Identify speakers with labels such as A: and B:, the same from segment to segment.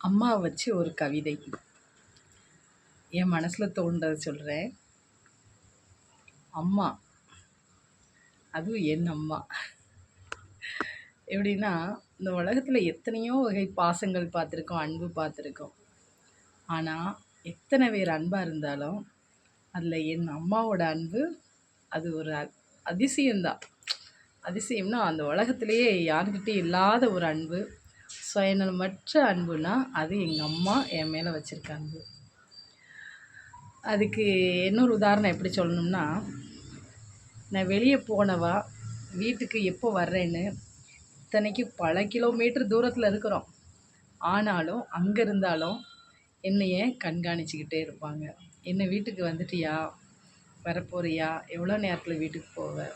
A: அம்மா வச்சு ஒரு கவிதை என் மனசில் தோன்றதை சொல்கிறேன். அம்மா, அதுவும் என் அம்மா. எப்படின்னா, இந்த உலகத்தில் எத்தனையோ வகை பாசங்கள் பார்த்துருக்கோம், அன்பு பார்த்துருக்கோம். ஆனால் எத்தனை பேர் அன்பாக இருந்தாலும் அதில் என் அம்மாவோட அன்பு அது ஒரு அதிசயம்தான். அதிசயம்னா அந்த உலகத்திலேயே யாருக்கிட்டையும் இல்லாத ஒரு அன்பு, சுயநலமற்ற அன்புனா அது எங்கள் அம்மா என் மேலே வச்சுருக்க அன்பு. அதுக்கு இன்னொரு உதாரணம் எப்படி சொல்லணும்னா, நான் வெளியே போனவா வீட்டுக்கு எப்போ வர்றேன்னு இத்தனைக்கு பல கிலோமீட்டர் தூரத்தில் இருக்கிறோம். ஆனாலும் அங்கே இருந்தாலும் என்னைய கண்காணிச்சிக்கிட்டே இருப்பாங்க. என்ன வீட்டுக்கு வந்துட்டியா, வரப்போறியா, எவ்வளோ நேரத்தில் வீட்டுக்கு போவ.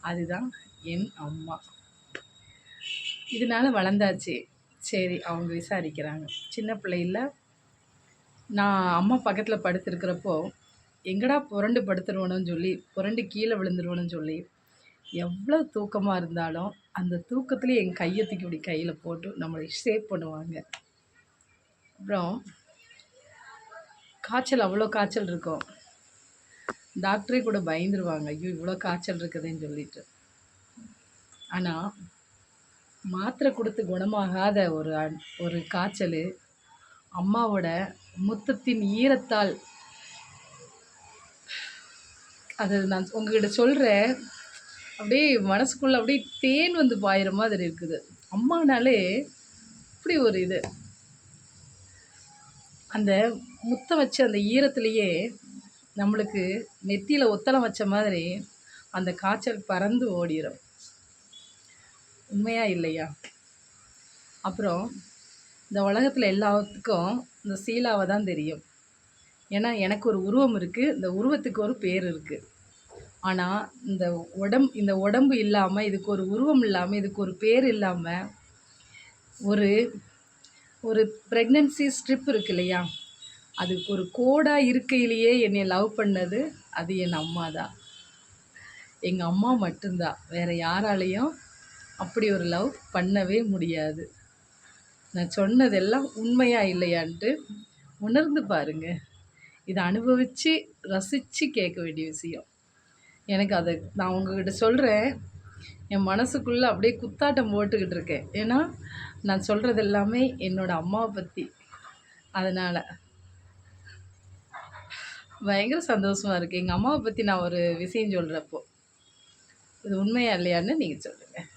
A: அதுதான் என் அம்மா. இதனால வளர்ந்தாச்சு. சரி, அவங்க விசாரிக்கிறாங்க. சின்ன பிள்ளையில் நான் அம்மா பக்கத்தில் படுத்திருக்கிறப்போ எங்கடா புரண்டு படுத்துருவோன்னு சொல்லி, புரண்டு கீழே விழுந்துருவோன்னு சொல்லி, எவ்வளோ தூக்கமாக இருந்தாலும் அந்த தூக்கத்துலேயே என் கையை தூக்கி இப்படி கையில் போட்டு நம்மளை சேவ் பண்ணுவாங்க. அப்புறம் காய்ச்சல், அவ்வளோ காய்ச்சல் இருக்கும். டாக்டரே கூட பயந்துருவாங்க, ஐயோ இவ்வளோ காய்ச்சல் இருக்குதுன்னு சொல்லிட்டு. ஆனால் மாத்திரை கொடுத்து குணமாகாத ஒரு காய்ச்சல் அம்மாவோட முத்தத்தின் ஈரத்தால், அது நான் உங்ககிட்ட சொல்கிறேன், அப்படியே மனசுக்குள்ளே அப்படியே தேன் வந்து பாயிற மாதிரி இருக்குது. அம்மானாலே இப்படி ஒரு இது. அந்த முத்தம் வச்சு அந்த ஈரத்துலேயே நம்மளுக்கு நெத்தியில் ஒத்தலம் வச்ச மாதிரி அந்த காய்ச்சல் பறந்து ஓடிடும். உண்மையா இல்லையா? அப்புறம் இந்த உலகத்தில் எல்லாத்துக்கும் இந்த சீலாவை தான் தெரியும். ஏன்னா எனக்கு ஒரு உருவம் இருக்குது, இந்த உருவத்துக்கு ஒரு பேர் இருக்குது. ஆனால் இந்த உடம்பு இல்லாமல், இதுக்கு ஒரு உருவம் இல்லாமல், இதுக்கு ஒரு பேர் இல்லாமல், ஒரு ஒரு ப்ரெக்னென்சி ஸ்ட்ரிப் இருக்கு இல்லையா, அதுக்கு ஒரு கோடாக இருக்கையிலேயே என்னை லவ் பண்ணது அது என் அம்மா தான். எங்கள் அம்மா மட்டும்தான். வேறு யாராலையும் அப்படி ஒரு லவ் பண்ணவே முடியாது. நான் சொன்னதெல்லாம் உண்மையா இல்லையான்ட்டு உணர்ந்து பாருங்கள். இதை அனுபவித்து ரசித்து கேட்க வேண்டிய விஷயம். எனக்கு அதை நான் உங்ககிட்ட சொல்கிறேன், என் மனசுக்குள்ளே அப்படியே குத்தாட்டம் போட்டுக்கிட்டு இருக்கேன். ஏன்னா நான் சொல்கிறது எல்லாமே என்னோடய அம்மாவை பற்றி. அதனால் பயங்கர சந்தோஷமாக இருக்குது. எங்கள் அம்மாவை பற்றி நான் ஒரு விஷயம் சொல்கிறப்போ இது உண்மையா இல்லையான்னு நீங்கள் சொல்லுங்கள்.